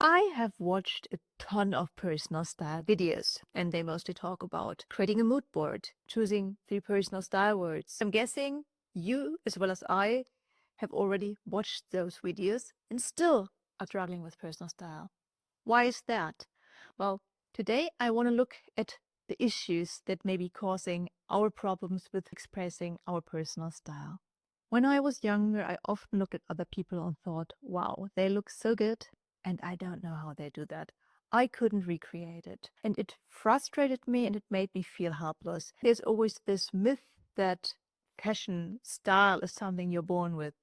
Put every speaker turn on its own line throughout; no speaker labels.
I have watched a ton of personal style videos, and they mostly talk about creating a mood board, choosing 3 personal style words. I'm guessing you, as well as I, have already watched those videos and still are struggling with personal style. Why is that? Well, today I want to look at the issues that may be causing our problems with expressing our personal style. When I was younger, I often looked at other people and thought, wow, they look so good, and I don't know how they do that. I couldn't recreate it. And it frustrated me and it made me feel helpless. There's always this myth that fashion style is something you're born with.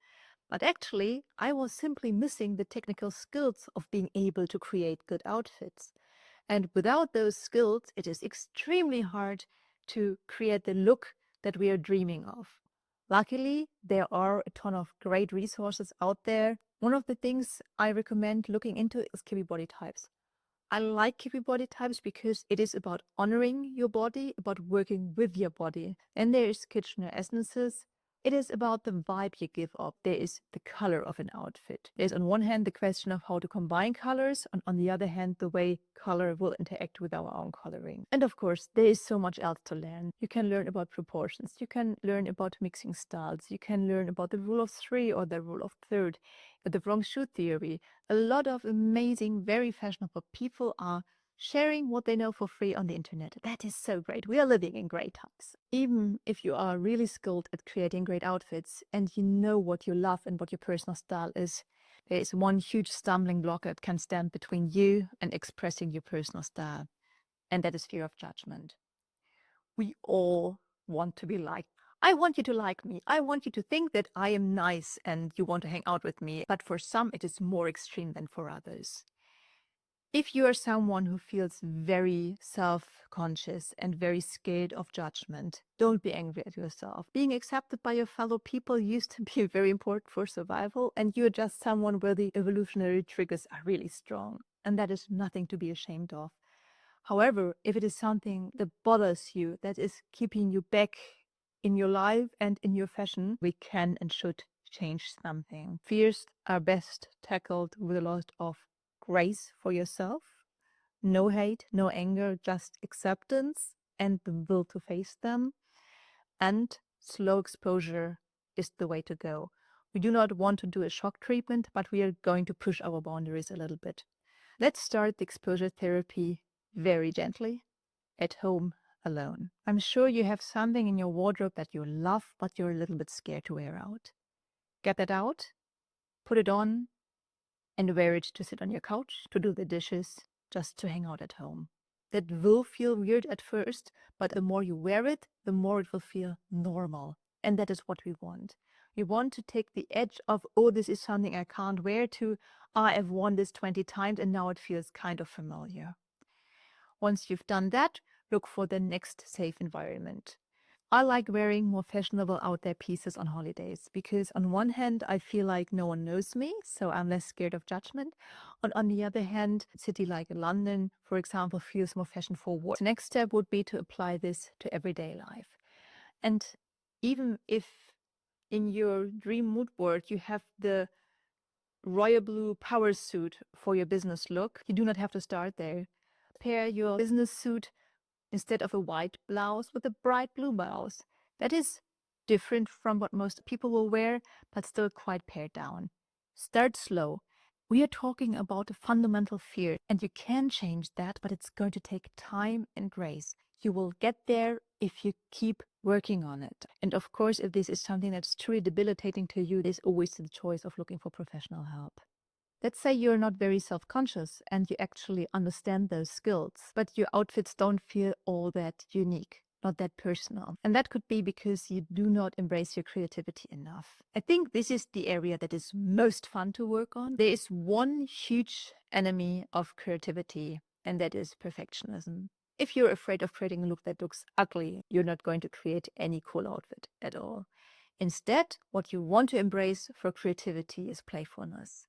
But actually, I was simply missing the technical skills of being able to create good outfits. And without those skills, it is extremely hard to create the look that we are dreaming of. Luckily, there are a ton of great resources out there. One of the things I recommend looking into is Kiwi body types. I like Kiwi body types because it is about honoring your body, about working with your body. Then there is Kitchener Essences. It is about the vibe you give off. There is the color of an outfit. There's on one hand the question of how to combine colors, and on the other hand, the way color will interact with our own coloring. And of course, there is so much else to learn. You can learn about proportions. You can learn about mixing styles. You can learn about the rule of three or the rule of third, the wrong shoe theory. A lot of amazing, very fashionable people are sharing what they know for free on the internet. That is so great. We are living in great times. Even if you are really skilled at creating great outfits and you know what you love and what your personal style is, there is one huge stumbling block that can stand between you and expressing your personal style, and that is fear of judgment. We all want to be liked. I want you to like me. I want you to think that I am nice and you want to hang out with me. But for some, it is more extreme than for others. If you are someone who feels very self-conscious and very scared of judgment, don't be angry at yourself. Being accepted by your fellow people used to be very important for survival, and you're just someone where the evolutionary triggers are really strong. And that is nothing to be ashamed of. However, if it is something that bothers you, that is keeping you back in your life and in your fashion, we can and should change something. Fears are best tackled with a lot of grace for yourself. No hate, no anger, just acceptance and the will to face them. And slow exposure is the way to go. We do not want to do a shock treatment, but we are going to push our boundaries a little bit. Let's start the exposure therapy very gently at home alone. I'm sure you have something in your wardrobe that you love, but you're a little bit scared to wear out. Get that out, put it on, and wear it to sit on your couch, to do the dishes, just to hang out at home. That will feel weird at first, but the more you wear it, the more it will feel normal. And that is what we want. We want to take the edge of, oh, this is something I can't wear, to, I've worn this 20 times and now it feels kind of familiar. Once you've done that, look for the next safe environment. I like wearing more fashionable out there pieces on holidays because on one hand, I feel like no one knows me, so I'm less scared of judgment. And on the other hand, a city like London, for example, feels more fashion forward. The next step would be to apply this to everyday life. And even if in your dream mood board you have the royal blue power suit for your business look, you do not have to start there. Pair your business suit instead of a white blouse with a bright blue blouse. That is different from what most people will wear, but still quite pared down. Start slow. We are talking about a fundamental fear, and you can change that, but it's going to take time and grace. You will get there if you keep working on it. And of course, if this is something that's truly debilitating to you, there's always the choice of looking for professional help. Let's say you're not very self-conscious and you actually understand those skills, but your outfits don't feel all that unique, not that personal. And that could be because you do not embrace your creativity enough. I think this is the area that is most fun to work on. There is one huge enemy of creativity, and that is perfectionism. If you're afraid of creating a look that looks ugly, you're not going to create any cool outfit at all. Instead, what you want to embrace for creativity is playfulness.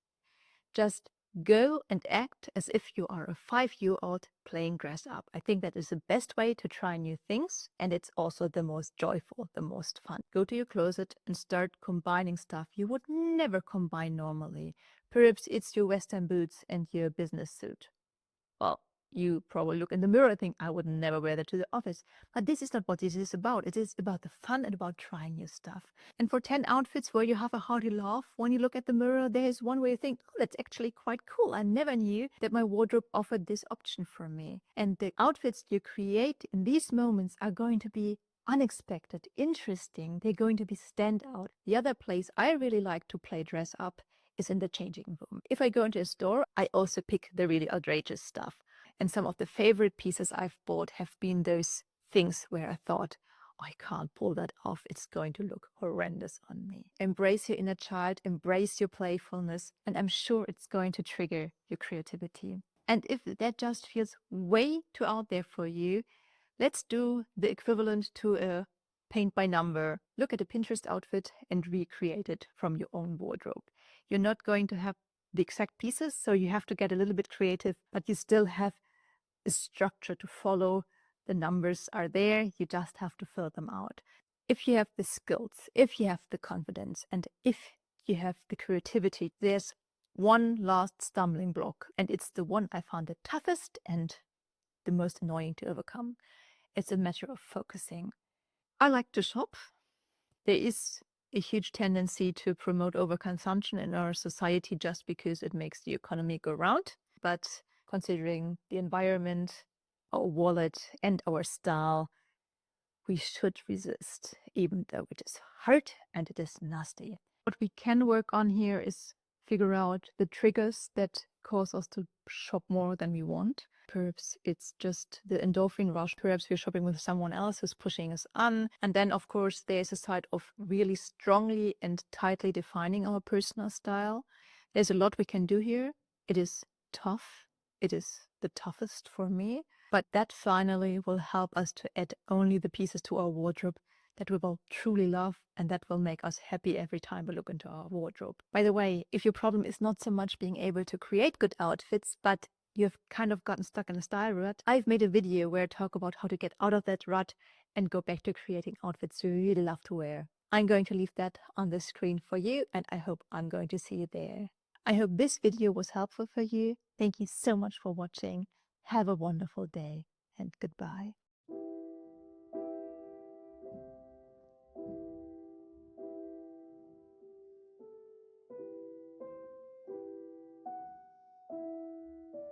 Just go and act as if you are a 5-year-old playing dress up. I think that is the best way to try new things, and it's also the most joyful, the most fun. Go to your closet and start combining stuff you would never combine normally. Perhaps it's your Western boots and your business suit. Well, you probably look in the mirror and think, I would never wear that to the office. But this is not what this is about. It is about the fun and about trying new stuff. And for 10 outfits where you have a hearty laugh, when you look at the mirror, there is one where you think, oh, that's actually quite cool. I never knew that my wardrobe offered this option for me. And the outfits you create in these moments are going to be unexpected, interesting. They're going to be standout. The other place I really like to play dress up is in the changing room. If I go into a store, I also pick the really outrageous stuff. And some of the favorite pieces I've bought have been those things where I thought, I can't pull that off. It's going to look horrendous on me. Embrace your inner child, embrace your playfulness, and I'm sure it's going to trigger your creativity. And if that just feels way too out there for you, let's do the equivalent to a paint by number. Look at a Pinterest outfit and recreate it from your own wardrobe. You're not going to have the exact pieces, so you have to get a little bit creative, but you still have a structure to follow. The numbers are there, you just have to fill them out. If you have the skills, if you have the confidence, and if you have the creativity, there's one last stumbling block, and it's the one I found the toughest and the most annoying to overcome. It's a matter of focusing. I like to shop. There is a huge tendency to promote overconsumption in our society just because it makes the economy go round. But considering the environment, our wallet, and our style, we should resist, even though it is hard and it is nasty. What we can work on here is figure out the triggers that cause us to shop more than we want. Perhaps it's just the endorphin rush. Perhaps we're shopping with someone else who's pushing us on. And then, of course, there's a side of really strongly and tightly defining our personal style. There's a lot we can do here. It is tough. It is the toughest for me. But that finally will help us to add only the pieces to our wardrobe that we will truly love and that will make us happy every time we look into our wardrobe. By the way, if your problem is not so much being able to create good outfits, but you've kind of gotten stuck in a style rut, I've made a video where I talk about how to get out of that rut and go back to creating outfits you really love to wear. I'm going to leave that on the screen for you, and I hope I'm going to see you there. I hope this video was helpful for you. Thank you so much for watching. Have a wonderful day and goodbye.